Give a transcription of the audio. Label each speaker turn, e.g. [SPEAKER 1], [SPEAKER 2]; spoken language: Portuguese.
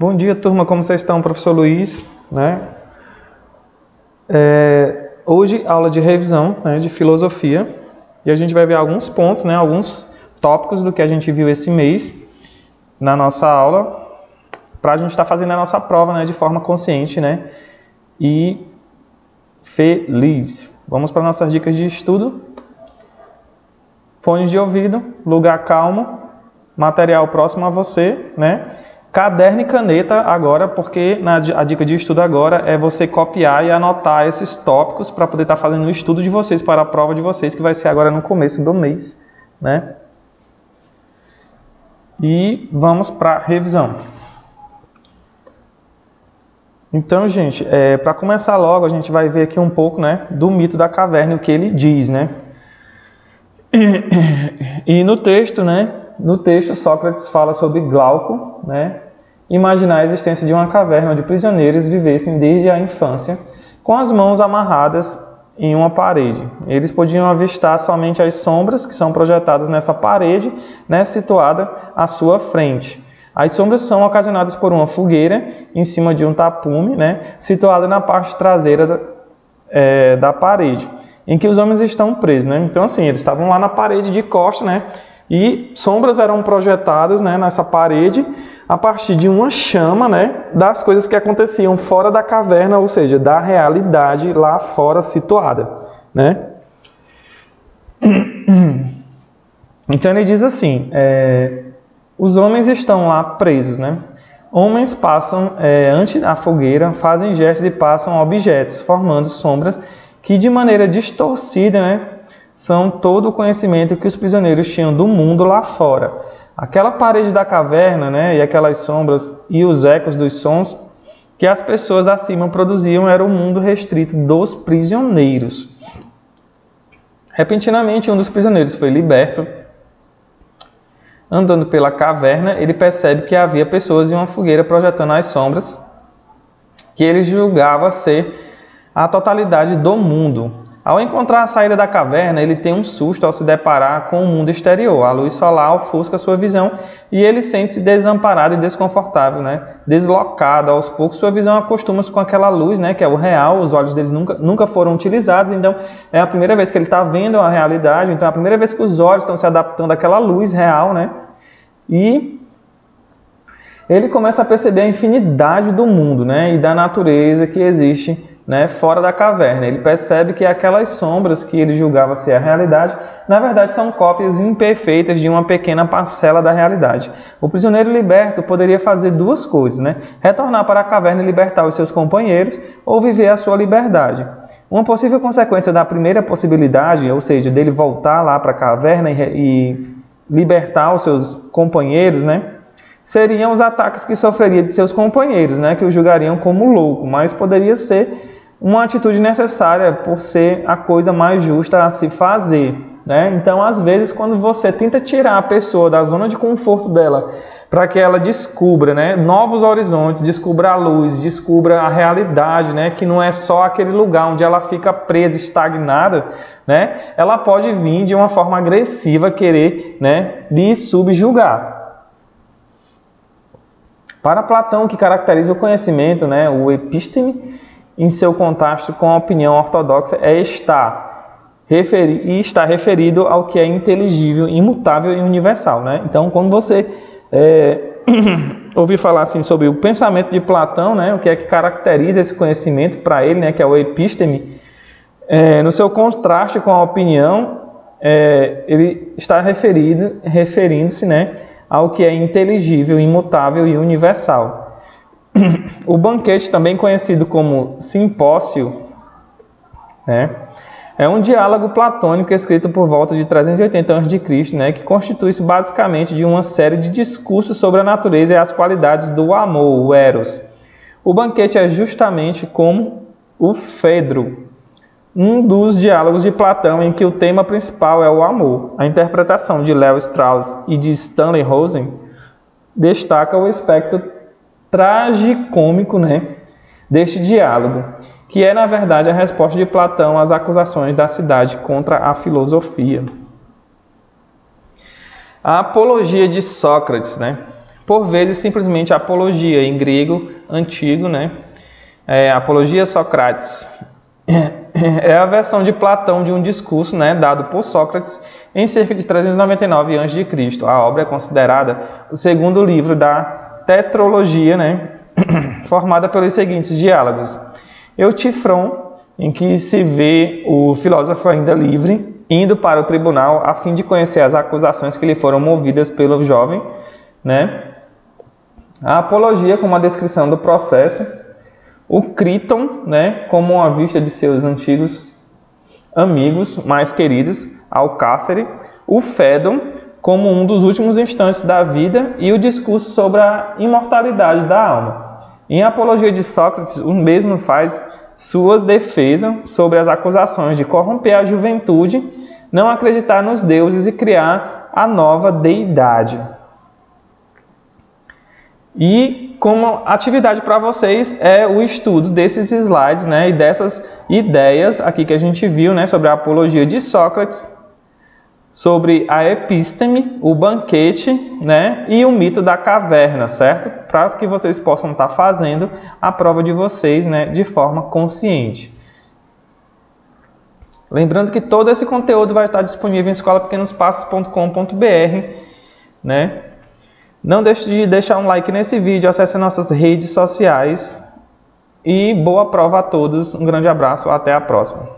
[SPEAKER 1] Bom dia, turma, como vocês estão? Professor Luiz, né? Hoje, aula de revisão, né, de filosofia, e a gente vai ver alguns pontos, né, alguns tópicos do que a gente viu esse mês na nossa aula, para a gente estar fazendo a nossa prova, né, de forma consciente, né, e feliz. Vamos para nossas dicas de estudo. Fones de ouvido, lugar calmo, material próximo a você, né? Caderno e caneta agora, porque a dica de estudo agora é você copiar e anotar esses tópicos para poder estar fazendo o estudo de vocês para a prova de vocês, que vai ser agora no começo do mês, né? E vamos para a revisão. Então, gente, para começar logo, a gente vai ver aqui um pouco, né, do mito da caverna, o que ele diz, né? E no texto, né? No texto, Sócrates fala sobre Glauco, né? Imaginar a existência de uma caverna onde prisioneiros vivessem desde a infância com as mãos amarradas em uma parede. Eles podiam avistar somente as sombras que são projetadas nessa parede, né, situada à sua frente. As sombras são ocasionadas por uma fogueira em cima de um tapume, né, situada na parte traseira da parede, em que os homens estão presos, né? Então, assim, eles estavam lá na parede de costa, né? E sombras eram projetadas, né, nessa parede a partir de uma chama, né, das coisas que aconteciam fora da caverna, ou seja, da realidade lá fora situada, né? Então ele diz assim, os homens estão lá presos, né? Homens passam ante a fogueira, fazem gestos e passam objetos, formando sombras que de maneira distorcida, né, são todo o conhecimento que os prisioneiros tinham do mundo lá fora. Aquela parede da caverna, né, e aquelas sombras e os ecos dos sons que as pessoas acima produziam era o mundo restrito dos prisioneiros. Repentinamente, um dos prisioneiros foi liberto. Andando pela caverna, ele percebe que havia pessoas em uma fogueira projetando as sombras que ele julgava ser a totalidade do mundo. Ao encontrar a saída da caverna, ele tem um susto ao se deparar com o mundo exterior. A luz solar ofusca sua visão e ele sente-se desamparado e desconfortável, né? Deslocado. Aos poucos, sua visão acostuma-se com aquela luz, né, que é o real. Os olhos deles nunca foram utilizados, então é a primeira vez que ele está vendo a realidade, então é a primeira vez que os olhos estão se adaptando àquela luz real, né? E ele começa a perceber a infinidade do mundo, né, e da natureza que existe, né, fora da caverna. Ele percebe que aquelas sombras que ele julgava ser a realidade, na verdade são cópias imperfeitas de uma pequena parcela da realidade. O prisioneiro liberto poderia fazer duas coisas, né? Retornar para a caverna e libertar os seus companheiros, ou viver a sua liberdade. Uma possível consequência da primeira possibilidade, ou seja, dele voltar lá para a caverna e libertar os seus companheiros, né, seriam os ataques que sofreria de seus companheiros, né, que o julgariam como louco, mas poderia ser uma atitude necessária por ser a coisa mais justa a se fazer, né? Então, às vezes, quando você tenta tirar a pessoa da zona de conforto dela para que ela descubra, né, novos horizontes, descubra a luz, descubra a realidade, né, que não é só aquele lugar onde ela fica presa, estagnada, né, ela pode vir de uma forma agressiva querer, né, lhe subjugar. Para Platão, o que caracteriza o conhecimento, né, o episteme, em seu contraste com a opinião ortodoxa, está referido ao que é inteligível, imutável e universal, né? Então, quando você ouvir falar assim sobre o pensamento de Platão, né, o que é que caracteriza esse conhecimento para ele, né, que é o episteme, no seu contraste com a opinião, ele está referindo-se, né, ao que é inteligível, imutável e universal. O banquete, também conhecido como simpósio, né, é um diálogo platônico escrito por volta de 380 a.C., né, que constitui-se basicamente de uma série de discursos sobre a natureza e as qualidades do amor, o eros. O banquete é justamente como o Fedro, um dos diálogos de Platão em que o tema principal é o amor. A interpretação de Léo Strauss e de Stanley Rosen destaca o aspecto tragicômico, né, deste diálogo, que é, na verdade, a resposta de Platão às acusações da cidade contra a filosofia. A apologia de Sócrates, né? por vezes simplesmente apologia, em grego antigo, né? Apologia Socrates. É a versão de Platão de um discurso, né, dado por Sócrates em cerca de 399 a.C. A obra é considerada o segundo livro da tetralogia, né, formada pelos seguintes diálogos. Eutifron, em que se vê o filósofo ainda livre, indo para o tribunal a fim de conhecer as acusações que lhe foram movidas pelo jovem, né? A apologia, como a descrição do processo. O Críton, né, como uma vista de seus antigos amigos mais queridos, ao cárcere. O Fédon, como um dos últimos instantes da vida, e o discurso sobre a imortalidade da alma. Em Apologia de Sócrates, o mesmo faz sua defesa sobre as acusações de corromper a juventude, não acreditar nos deuses e criar a nova deidade. E como atividade para vocês é o estudo desses slides, né, e dessas ideias aqui que a gente viu, né, sobre a apologia de Sócrates, sobre a epísteme, o banquete, né, e o mito da caverna, certo? Para que vocês possam estar fazendo a prova de vocês, né, de forma consciente. Lembrando que todo esse conteúdo vai estar disponível em escolapequenospassos.com.br, né? Não deixe de deixar um like nesse vídeo, acesse nossas redes sociais e boa prova a todos. Um grande abraço, até a próxima.